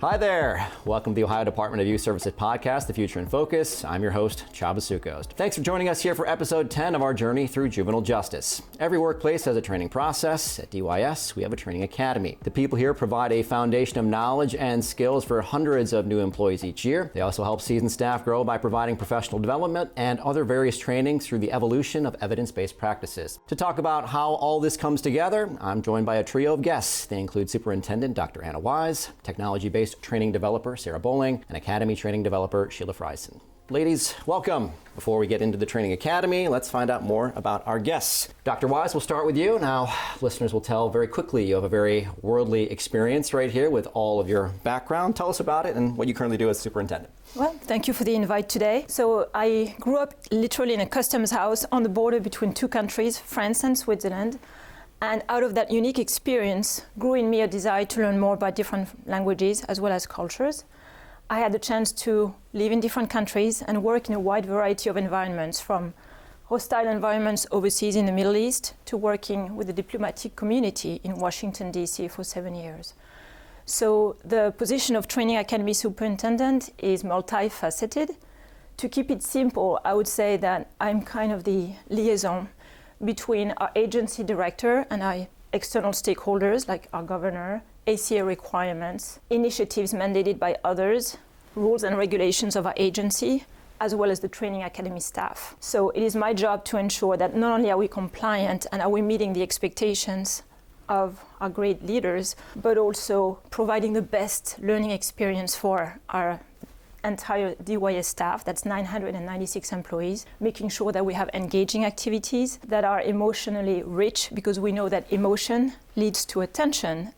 Hi there. Welcome to the Ohio Department of Youth Services podcast, The Future in Focus. I'm your host, Chava Sukos. Thanks for joining us here for episode 10 of our journey through juvenile justice. Every workplace has a training process. At DYS, we have a training academy. The people here provide a foundation of knowledge and skills for hundreds of new employees each year. They also help seasoned staff grow by providing professional development and other various trainings through the evolution of evidence-based practices. To talk about how all this comes together, I'm joined by a trio of guests. They include Superintendent Dr. Anna Wise, technology-based training developer Sarah Bowling, and Academy training developer Sheila Friesen. Ladies, welcome. Before we get into the training academy, let's find out more about our guests. Dr. Wise, we'll start with you. Now, listeners will tell very quickly you have a very worldly experience right here with all of your background. Tell us about it and what you currently do as superintendent. Well, thank you for the invite today. So I grew up literally in a customs house on the border between two countries, France and Switzerland. And out of that unique experience grew in me a desire to learn more about different languages as well as cultures. I had the chance to live in different countries and work in a wide variety of environments, from hostile environments overseas in the Middle East to working with the diplomatic community in Washington, D.C. for 7 years. So the position of Training Academy Superintendent is multifaceted. To keep it simple, I would say that I'm kind of the liaison between our agency director and our external stakeholders like our governor, ACA requirements, initiatives mandated by others, rules and regulations of our agency, as well as the training academy staff. So it is my job to ensure that not only are we compliant and are we meeting the expectations of our great leaders, but also providing the best learning experience for our entire DYS staff, that's 996 employees, making sure that we have engaging activities that are emotionally rich, because we know that emotion leads to attention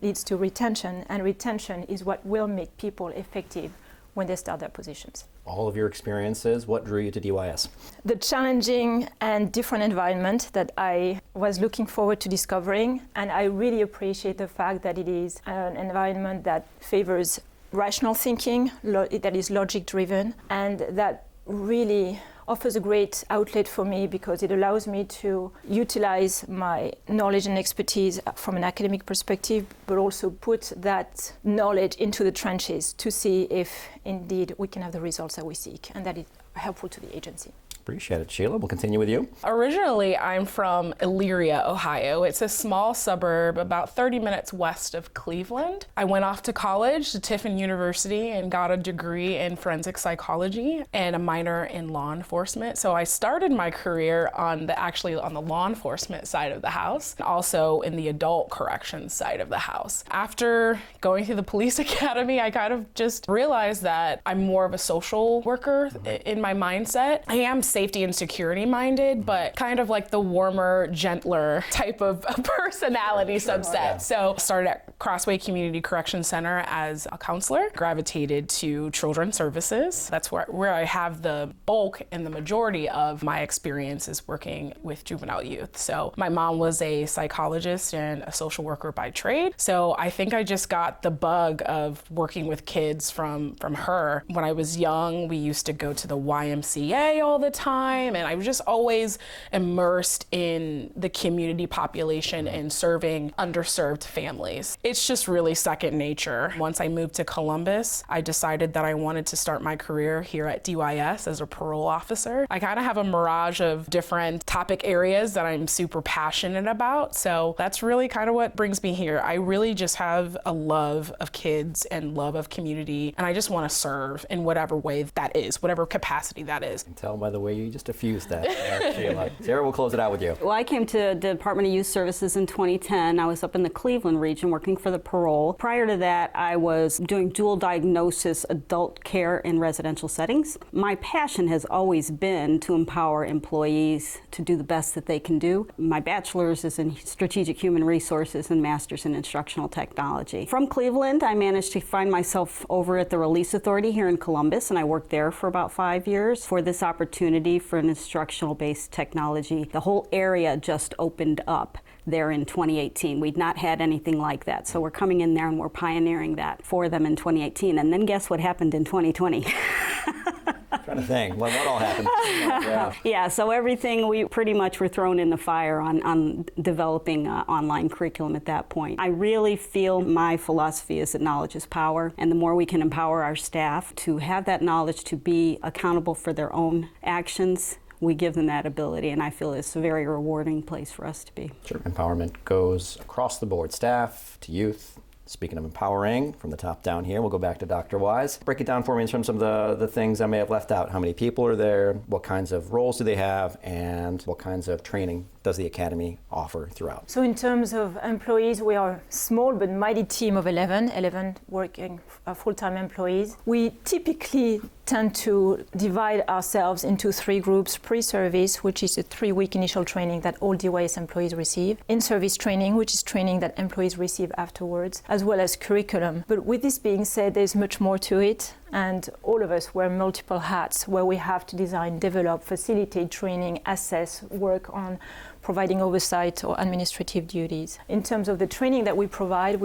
leads to retention, and retention is what will make people effective when they start their positions. All of your experiences, what drew you to DYS? The challenging and different environment that I was looking forward to discovering, and I really appreciate the fact that it is an environment that favors rational thinking, that is logic-driven, and that really offers a great outlet for me because it allows me to utilize my knowledge and expertise from an academic perspective, but also put that knowledge into the trenches to see if indeed we can have the results that we seek and that is helpful to the agency. Appreciate it. Sheila, we'll continue with you. Originally, I'm from Elyria, Ohio. It's a small suburb about 30 minutes west of Cleveland. I went off to college, to Tiffin University, and got a degree in forensic psychology and a minor in law enforcement. So I started my career on the law enforcement side of the house, and also in the adult corrections side of the house. After going through the police academy, I kind of just realized that I'm more of a social worker in my mindset. I am safety and security minded, but kind of like the warmer, gentler type of personality subset. Yeah. So started at Crossway Community Correction Center as a counselor, gravitated to children's services. That's where I have the bulk and the majority of my experiences working with juvenile youth. So my mom was a psychologist and a social worker by trade. So I think I just got the bug of working with kids from her. When I was young, we used to go to the YMCA all the time, and I was just always immersed in the community population and serving underserved families. It's just really second nature. Once I moved to Columbus, I decided that I wanted to start my career here at DYS as a parole officer. I kind of have a mirage of different topic areas that I'm super passionate about, so that's really kind of what brings me here. I really just have a love of kids and love of community, and I just want to serve in whatever way that is, whatever capacity that is. I can tell by the way you just diffused that there, Sheila. Sarah, we'll close it out with you. Well, I came to the Department of Youth Services in 2010. I was up in the Cleveland region working for the parole. Prior to that, I was doing dual diagnosis adult care in residential settings. My passion has always been to empower employees to do the best that they can do. My bachelor's is in strategic human resources and master's in instructional technology. From Cleveland, I managed to find myself over at the Release Authority here in Columbus, and I worked there for about 5 years for this opportunity for an instructional-based technology. The whole area just opened up there in 2018. We'd not had anything like that, so we're coming in there and we're pioneering that for them in 2018. And then guess what happened in 2020? trying to think. What all happened? Yeah. Yeah, so everything, we pretty much were thrown in the fire on developing online curriculum at that point. I really feel my philosophy is that knowledge is power, and the more we can empower our staff to have that knowledge to be accountable for their own actions, we give them that ability, and I feel it's a very rewarding place for us to be. Sure. Empowerment goes across the board, staff to youth. Speaking of empowering, from the top down here, we'll go back to Dr. Wise. Break it down for me in terms of the things I may have left out. How many people are there? What kinds of roles do they have? And what kinds of training does the Academy offer throughout? So in terms of employees, we are a small but mighty team of 11 working full-time employees. We typically tend to divide ourselves into 3 groups: pre-service, which is a 3-week initial training that all DYS employees receive; in-service training, which is training that employees receive afterwards, as well as curriculum. But with this being said, there's much more to it. And all of us wear multiple hats where we have to design, develop, facilitate training, assess, work on providing oversight or administrative duties. In terms of the training that we provide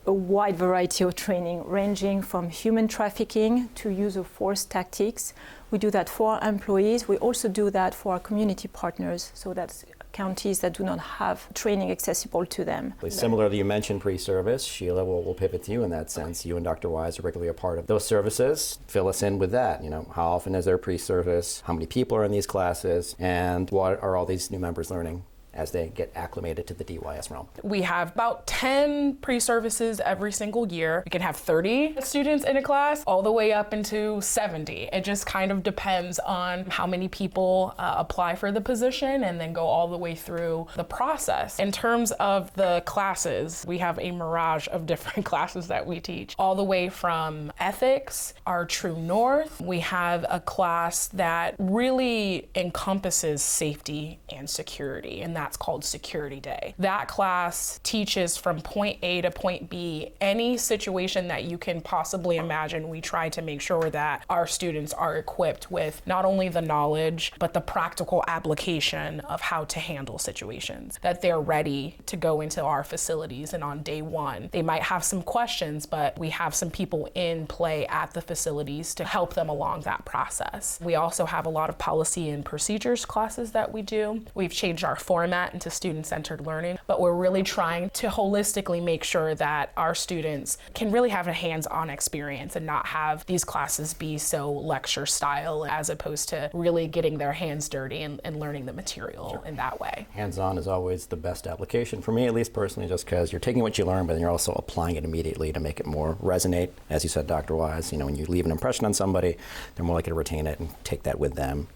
a wide variety of training ranging from human trafficking to use of force tactics. We do that for our employees. We also do that for our community partners, so that's counties that do not have training accessible to them. Similarly, you mentioned pre-service. Sheila, we'll pivot to you in that sense. You and Dr. Wise are regularly a part of those services. Fill us in with that. How often is there pre-service? How many people are in these classes? And what are all these new members learning as they get acclimated to the DYS realm? We have about 10 pre-services every single year. We can have 30 students in a class all the way up into 70. It just kind of depends on how many people apply for the position and then go all the way through the process. In terms of the classes, we have a mirage of different classes that we teach, all the way from ethics, our true north. We have a class that really encompasses safety and security, and that's called Security Day. That class teaches from point A to point B, any situation that you can possibly imagine. We try to make sure that our students are equipped with not only the knowledge, but the practical application of how to handle situations, that they're ready to go into our facilities. And on day 1, they might have some questions, but we have some people in play at the facilities to help them along that process. We also have a lot of policy and procedures classes that we do. We've changed our format into student-centered learning, but we're really trying to holistically make sure that our students can really have a hands-on experience and not have these classes be so lecture style, as opposed to really getting their hands dirty and learning the material in that way. Hands-on is always the best application for me, at least personally, just because you're taking what you learn, but then you're also applying it immediately to make it more resonate. As you said, Dr. Wise, when you leave an impression on somebody, they're more likely to retain it and take that with them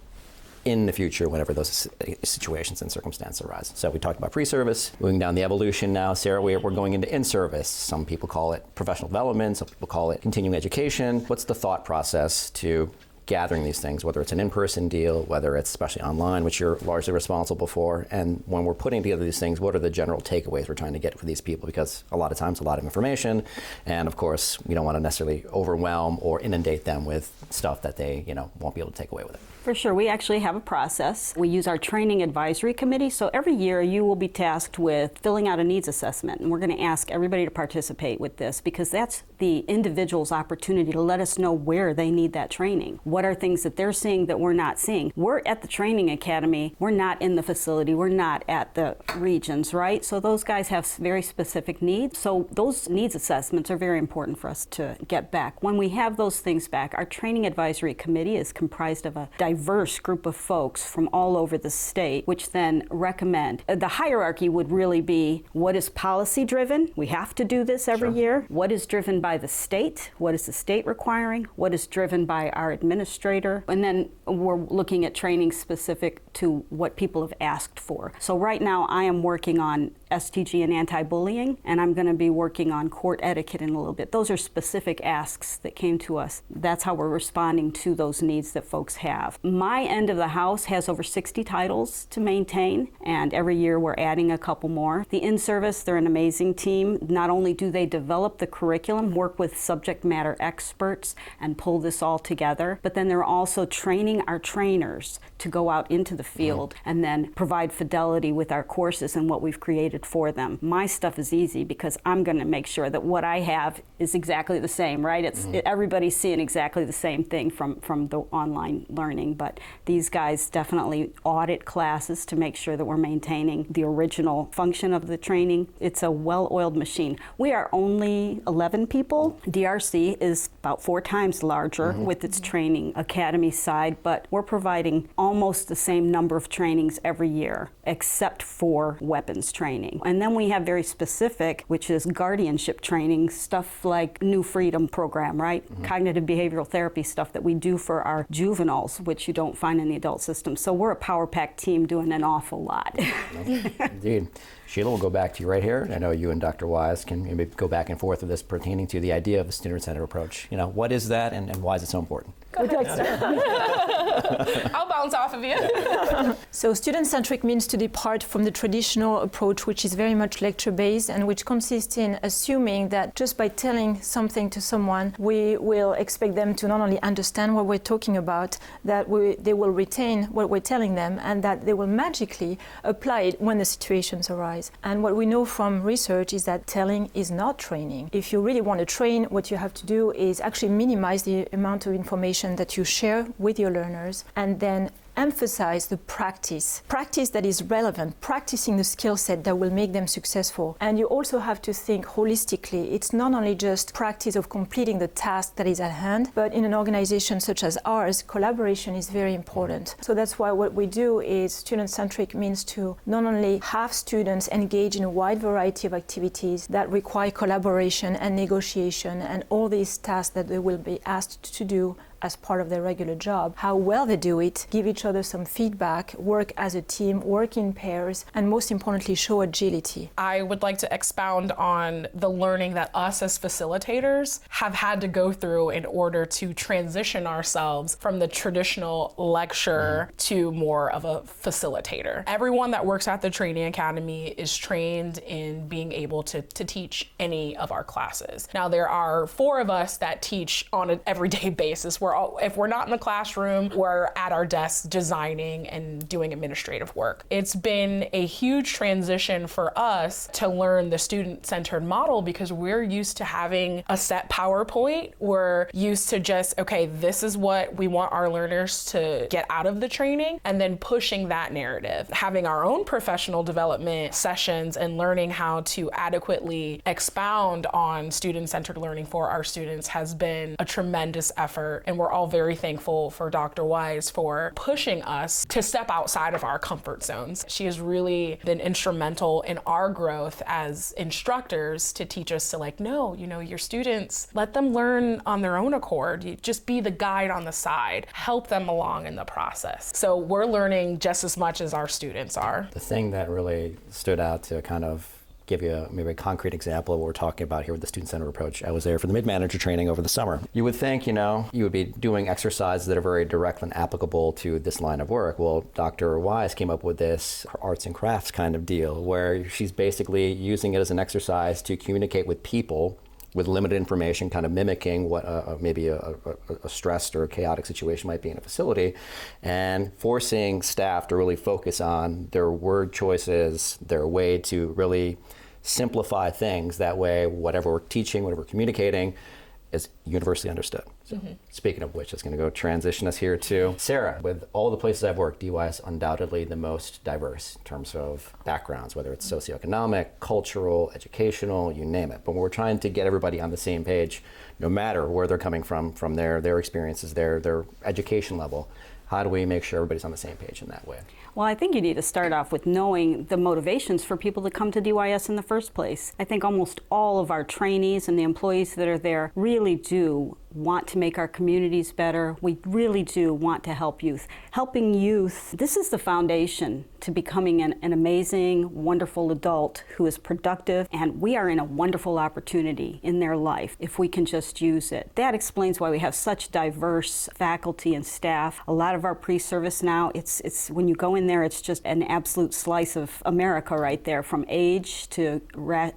in the future whenever those situations and circumstances arise. So we talked about pre-service, moving down the evolution now. Sarah, we're going into in-service. Some people call it professional development, some people call it continuing education. What's the thought process to gathering these things, whether it's an in-person deal, whether it's especially online, which you're largely responsible for, and when we're putting together these things, what are the general takeaways we're trying to get for these people? Because a lot of times, a lot of information, and of course, we don't want to necessarily overwhelm or inundate them with stuff that they, won't be able to take away with it. For sure. We actually have a process. We use our training advisory committee. So every year you will be tasked with filling out a needs assessment. And we're going to ask everybody to participate with this, because that's the individual's opportunity to let us know where they need that training. What are things that they're seeing that we're not seeing? We're at the training academy. We're not in the facility. We're not at the regions, right? So those guys have very specific needs. So those needs assessments are very important for us to get back. When we have those things back, our training advisory committee is comprised of a diverse group of folks from all over the state, which then recommend. The hierarchy would really be, what is policy driven? We have to do this every year. What is driven by the state? What is the state requiring? What is driven by our administrator? And then we're looking at training specific to what people have asked for. So right now I am working on STG and anti-bullying, and I'm going to be working on court etiquette in a little bit. Those are specific asks that came to us. That's how we're responding to those needs that folks have. My end of the house has over 60 titles to maintain, and every year we're adding a couple more. The in-service, they're an amazing team. Not only do they develop the curriculum, work with subject matter experts, and pull this all together, but then they're also training our trainers to go out into the field and then provide fidelity with our courses and what we've created created for them. My stuff is easy because I'm going to make sure that what I have is exactly the same, right? Everybody's seeing exactly the same thing from the online learning, but these guys definitely audit classes to make sure that we're maintaining the original function of the training. It's a well-oiled machine. We are only 11 people. DRC is about 4 times larger with its training academy side, but we're providing almost the same number of trainings every year, except for weapons training. And then we have very specific, which is guardianship training, stuff like New Freedom program, right? Cognitive behavioral therapy stuff that we do for our juveniles, which you don't find in the adult system. So we're a power-packed team doing an awful lot. Indeed. Sheila, we'll go back to you right here. I know you and Dr. Wise can maybe go back and forth with this pertaining to the idea of a student-centered approach. What is that and why is it so important? Go ahead. I'll bounce off of you. So student-centric means to depart from the traditional approach, which is very much lecture-based and which consists in assuming that just by telling something to someone, we will expect them to not only understand what we're talking about, that they will retain what we're telling them, and that they will magically apply it when the situations arise. And what we know from research is that telling is not training. If you really want to train, what you have to do is actually minimize the amount of information that you share with your learners, and then emphasize the practice that is relevant, practicing the skill set that will make them successful. And you also have to think holistically. It's not only just practice of completing the task that is at hand, but in an organization such as ours, collaboration is very important. So that's why what we do is student-centric means to not only have students engage in a wide variety of activities that require collaboration and negotiation and all these tasks that they will be asked to do as part of their regular job, how well they do it, give each other some feedback, work as a team, work in pairs, and most importantly, show agility. I would like to expound on the learning that us as facilitators have had to go through in order to transition ourselves from the traditional lecturer to more of a facilitator. Everyone that works at the training academy is trained in being able to teach any of our classes. Now, there are 4 of us that teach on an everyday basis. If we're not in the classroom, we're at our desks designing and doing administrative work. It's been a huge transition for us to learn the student-centered model because we're used to having a set PowerPoint. We're used to just, okay, this is what we want our learners to get out of the training, and then pushing that narrative. Having our own professional development sessions and learning how to adequately expound on student-centered learning for our students has been a tremendous effort. And we're all very thankful for Dr. Wise for pushing us to step outside of our comfort zones. She has really been instrumental in our growth as instructors to teach us to no, your students, let them learn on their own accord. You just be the guide on the side, help them along in the process. So we're learning just as much as our students are. The thing that really stood out to kind of give you maybe a concrete example of what we're talking about here with the student-centered approach. I was there for the mid-manager training over the summer. You would think, you would be doing exercises that are very direct and applicable to this line of work. Well, Dr. Wise came up with this arts and crafts kind of deal where she's basically using it as an exercise to communicate with people with limited information, kind of mimicking what maybe a stressed or chaotic situation might be in a facility, and forcing staff to really focus on their word choices, their way to really simplify things. That way, whatever we're teaching, whatever we're communicating, is universally understood. So speaking of which, it's going to go transition us here to Sarah. With all the places I've worked, DY is undoubtedly the most diverse in terms of backgrounds, whether it's socioeconomic, cultural, educational, you name it. But we're trying to get everybody on the same page, no matter where they're coming from their experiences, their education level. How do we make sure everybody's on the same page in that way? Well, I think you need to start off with knowing the motivations for people to come to DYS in the first place. I think almost all of our trainees and the employees that are there really do want to make our communities better. We really do want to help youth. Helping youth, this is the foundation to becoming an amazing, wonderful adult who is productive, and we are in a wonderful opportunity in their life if we can just use it. That explains why we have such diverse faculty and staff. A lot of our pre-service now, it's when you go in there, it's just an absolute slice of America right there, from age to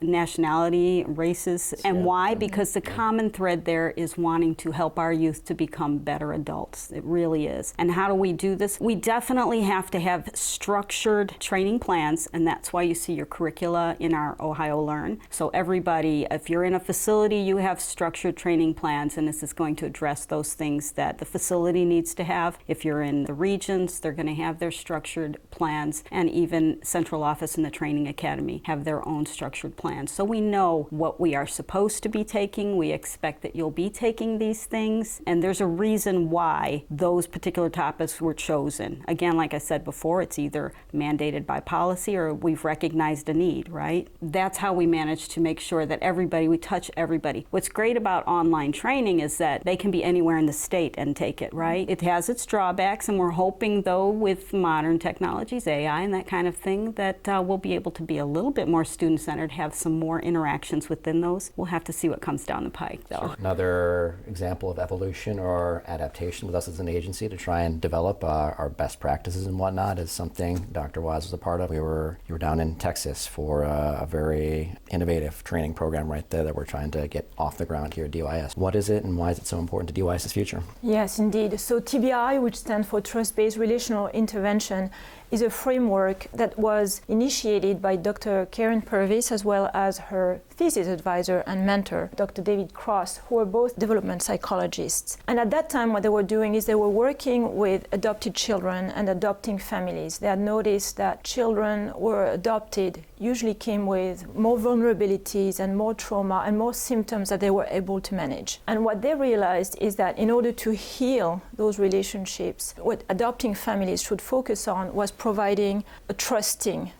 nationality, races. And why? Because the common thread there is wanting wanting to help our youth to become better adults. It really is. And how do we do this? We definitely have to have structured training plans, and that's why you see your curricula in our Ohio Learn. So everybody, if you're in a facility, you have structured training plans, and this is going to address those things that the facility needs to have. If you're in the regions, they're going to have their structured plans, and even central office and the training academy have their own structured plans. So we know what we are supposed to be taking. We expect that you'll be taking these things, and there's a reason why those particular topics were chosen. Again, like I said before, it's either mandated by policy or we've recognized a need, right? That's how we manage to make sure that we touch everybody. What's great about online training is that they can be anywhere in the state and take it, right? It has its drawbacks, and we're hoping, though, with modern technologies, AI and that kind of thing, that we'll be able to be a little bit more student-centered, have some more interactions within those. We'll have to see what comes down the pike, though. Sure. Another example of evolution or adaptation with us as an agency to try and develop our best practices and whatnot is something Dr. Waz was a part of. You were down in Texas for a very innovative training program right there that we're trying to get off the ground here at DYS. What is it, and why is it so important to DYS's future? Yes, indeed. So TBI, which stands for Trust-Based Relational Intervention, is a framework that was initiated by Dr. Karen Purvis as well as her thesis advisor and mentor, Dr. David Cross, who were both development psychologists. And at that time, what they were doing is they were working with adopted children and adopting families. They had noticed that children were adopted usually came with more vulnerabilities and more trauma and more symptoms that they were able to manage. And what they realized is that in order to heal those relationships, what adopting families should focus on was providing a trusting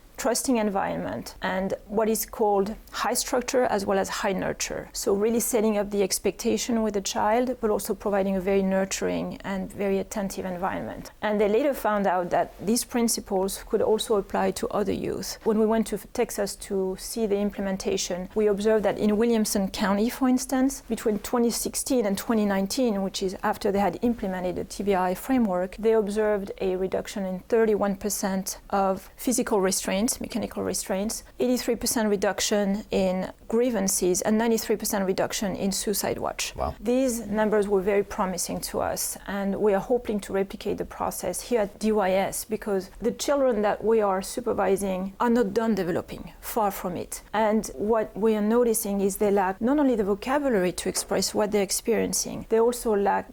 environment and what is called high structure as well as high nurture. So really setting up the expectation with the child, but also providing a very nurturing and very attentive environment. And they later found out that these principles could also apply to other youth. When we went to Texas to see the implementation, we observed that in Williamson County, for instance, between 2016 and 2019, which is after they had implemented the TBI framework, they observed a reduction in 31% of physical restraints, mechanical restraints, 83% reduction in grievances, and 93% reduction in suicide watch. Wow. These numbers were very promising to us, and we are hoping to replicate the process here at DYS because the children that we are supervising are not done developing, far from it. And what we are noticing is they lack not only the vocabulary to express what they're experiencing, they also lack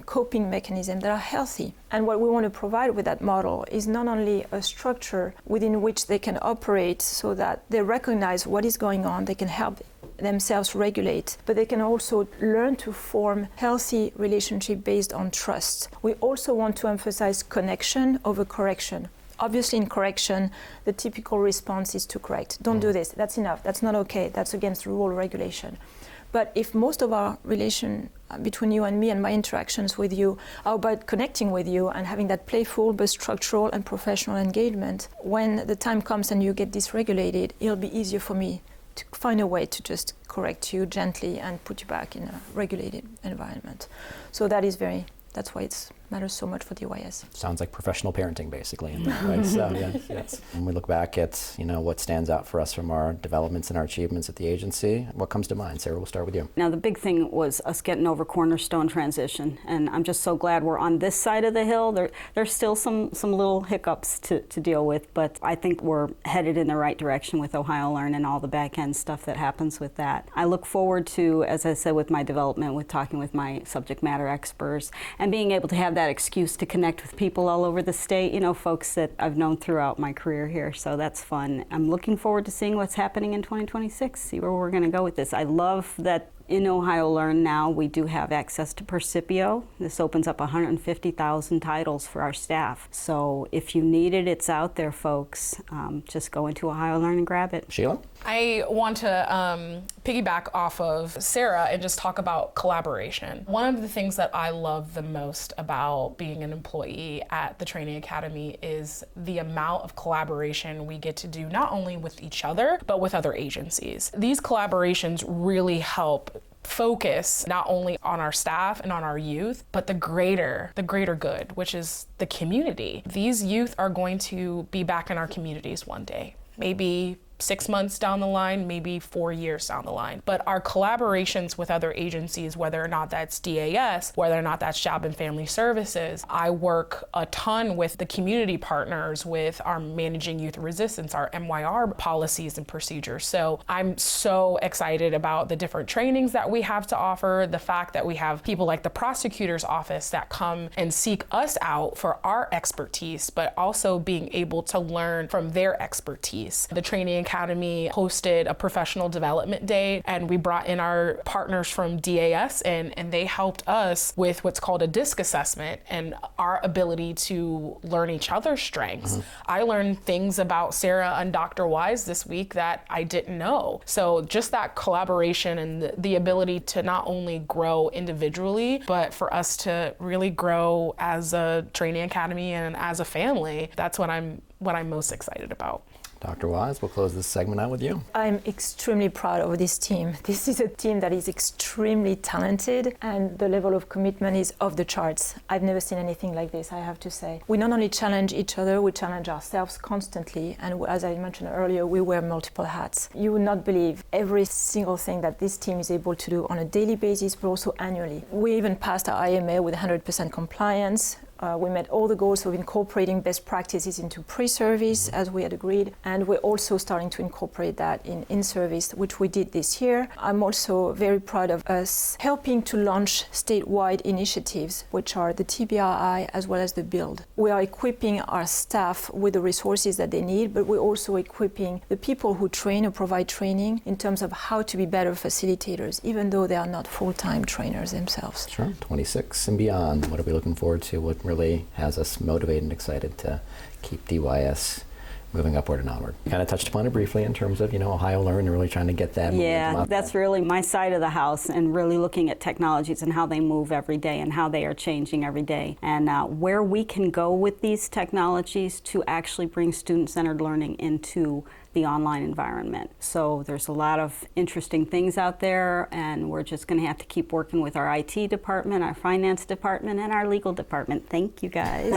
coping mechanisms that are healthy. And what we want to provide with that model is not only a structure within which they can operate so that they recognize what is going on, they can help themselves regulate, but they can also learn to form healthy relationship based on trust. We also want to emphasize connection over correction. Obviously in correction, the typical response is to correct. Don't do this, that's enough, that's not okay, that's against rule or regulation. But if most of our relation between you and me and my interactions with you are about connecting with you and having that playful but structural and professional engagement, when the time comes and you get dysregulated, it'll be easier for me to find a way to just correct you gently and put you back in a regulated environment. So that's why it matters so much for DYS. Sounds like professional parenting, basically. In that way. So, yes. When we look back at what stands out for us from our developments and our achievements at the agency, what comes to mind? Sarah, we'll start with you. Now, the big thing was us getting over Cornerstone transition, and I'm just so glad we're on this side of the hill. There's still some little hiccups to deal with, but I think we're headed in the right direction with Ohio Learn and all the back-end stuff that happens with that. I look forward to, as I said, with my development, with talking with my subject matter experts, and being able to have that excuse to connect with people all over the state, folks that I've known throughout my career here, so that's fun. I'm looking forward to seeing what's happening in 2026, see where we're going to go with this. I love that in Ohio Learn now we do have access to Percipio. This opens up 150,000 titles for our staff. So if you need it, it's out there, folks. Just go into Ohio Learn and grab it. Sheila? I want to piggyback off of Sarah and just talk about collaboration. One of the things that I love the most about being an employee at the Training Academy is the amount of collaboration we get to do not only with each other, but with other agencies. These collaborations really help focus not only on our staff and on our youth, but the greater good, which is the community. These youth are going to be back in our communities one day. Maybe 6 months down the line, maybe 4 years down the line. But our collaborations with other agencies, whether or not that's DAS, whether or not that's Job and Family Services, I work a ton with the community partners, with our Managing Youth Resistance, our MYR policies and procedures. So I'm so excited about the different trainings that we have to offer, the fact that we have people like the prosecutor's office that come and seek us out for our expertise, but also being able to learn from their expertise. The Training Academy hosted a professional development day, and we brought in our partners from DAS in, and they helped us with what's called a DISC assessment and our ability to learn each other's strengths. I learned things about Sarah and Dr. Wise this week that I didn't know. So just that collaboration and the ability to not only grow individually, but for us to really grow as a training academy and as a family, that's what I'm most excited about. Dr. Wise, we'll close this segment out with you. I'm extremely proud of this team. This is a team that is extremely talented, and the level of commitment is off the charts. I've never seen anything like this, I have to say. We not only challenge each other, we challenge ourselves constantly, and as I mentioned earlier, we wear multiple hats. You would not believe every single thing that this team is able to do on a daily basis, but also annually. We even passed our IMA with 100% compliance. We met all the goals of incorporating best practices into pre-service, as we had agreed, and we're also starting to incorporate that in service, which we did this year. I'm also very proud of us helping to launch statewide initiatives, which are the TBRI as well as the BUILD. We are equipping our staff with the resources that they need, but we're also equipping the people who train or provide training in terms of how to be better facilitators, even though they are not full-time trainers themselves. Sure, 26 and beyond. What are we looking forward to? What really has us motivated and excited to keep DYS moving upward and onward? You kind of touched upon it briefly in terms of, Ohio Learn and really trying to get that. Yeah, that's really my side of the house, and really looking at technologies and how they move every day and how they are changing every day, and where we can go with these technologies to actually bring student-centered learning into the online environment. So there's a lot of interesting things out there, and we're just going to have to keep working with our IT department, our finance department, and our legal department. Thank you, guys.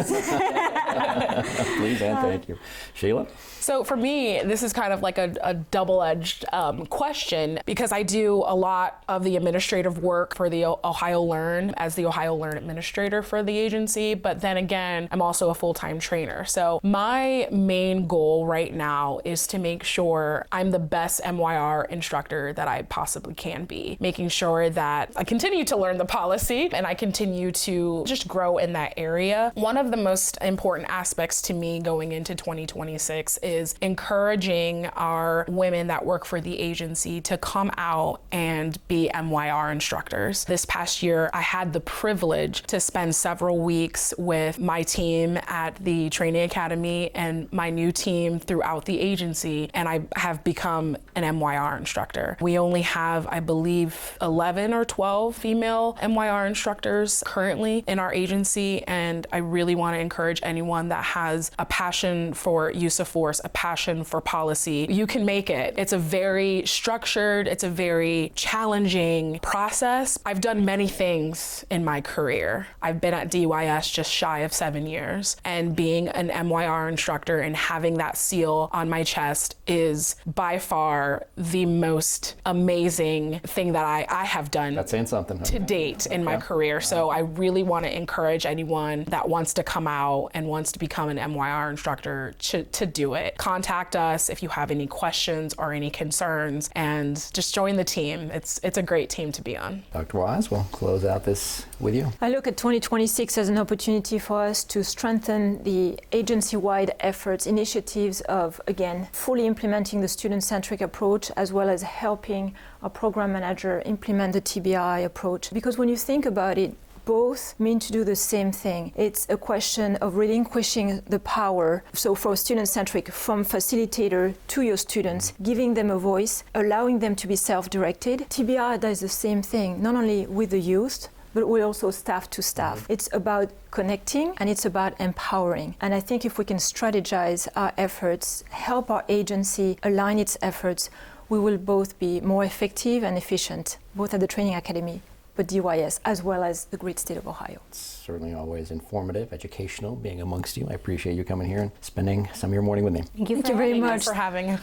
Please and thank you. Sheila? So for me, this is kind of like a double-edged question, because I do a lot of the administrative work for the Ohio Learn as the Ohio Learn administrator for the agency, but then again, I'm also a full-time trainer. So my main goal right now is to make sure I'm the best MYR instructor that I possibly can be, making sure that I continue to learn the policy and I continue to just grow in that area. One of the most important aspects to me going into 2026 is encouraging our women that work for the agency to come out and be MYR instructors. This past year, I had the privilege to spend several weeks with my team at the Training Academy and my new team throughout the agency, and I have become an MYR instructor. We only have, I believe, 11 or 12 female MYR instructors currently in our agency, and I really want to encourage anyone that has a passion for use of force, a passion for policy. You can make it. It's a very structured, it's a very challenging process. I've done many things in my career. I've been at DYS just shy of 7 years, and being an MYR instructor and having that seal on my chest is by far the most amazing thing that I have done. That's saying something. To date in my career. So I really want to encourage anyone that wants to come out and wants to become an MYR instructor to do it. Contact us if you have any questions or any concerns, and just join the team. It's a great team to be on. Dr. Wise, we'll close out this with you. I look at 2026 as an opportunity for us to strengthen the agency-wide efforts, initiatives of, again, fully implementing the student-centric approach, as well as helping our program manager implement the TBI approach. Because when you think about it, both mean to do the same thing. It's a question of relinquishing the power. So for student-centric, from facilitator to your students, giving them a voice, allowing them to be self-directed. TBI does the same thing, not only with the youth, but we're also staff to staff. It's about connecting and it's about empowering. And I think if we can strategize our efforts, help our agency align its efforts, we will both be more effective and efficient, both at the Training Academy, but DYS, as well as the great state of Ohio. It's certainly always informative, educational, being amongst you. I appreciate you coming here and spending some of your morning with me. Thank you very having much us. for having us.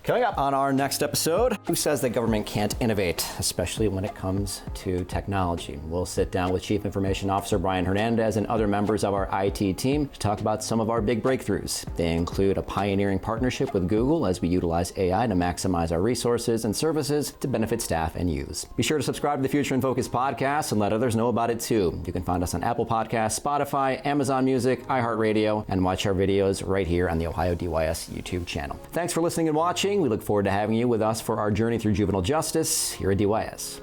Coming up on our next episode, who says that government can't innovate, especially when it comes to technology? We'll sit down with Chief Information Officer Brian Hernandez and other members of our IT team to talk about some of our big breakthroughs. They include a pioneering partnership with Google as we utilize AI to maximize our resources and services to benefit staff and youths. Be sure to subscribe to the Future in Focus podcast and let others know about it too. You can find us on Apple Podcasts, Spotify, Amazon Music, iHeartRadio, and watch our videos right here on the Ohio DYS YouTube channel. Thanks for listening and watching. We look forward to having you with us for our journey through juvenile justice here at DYS.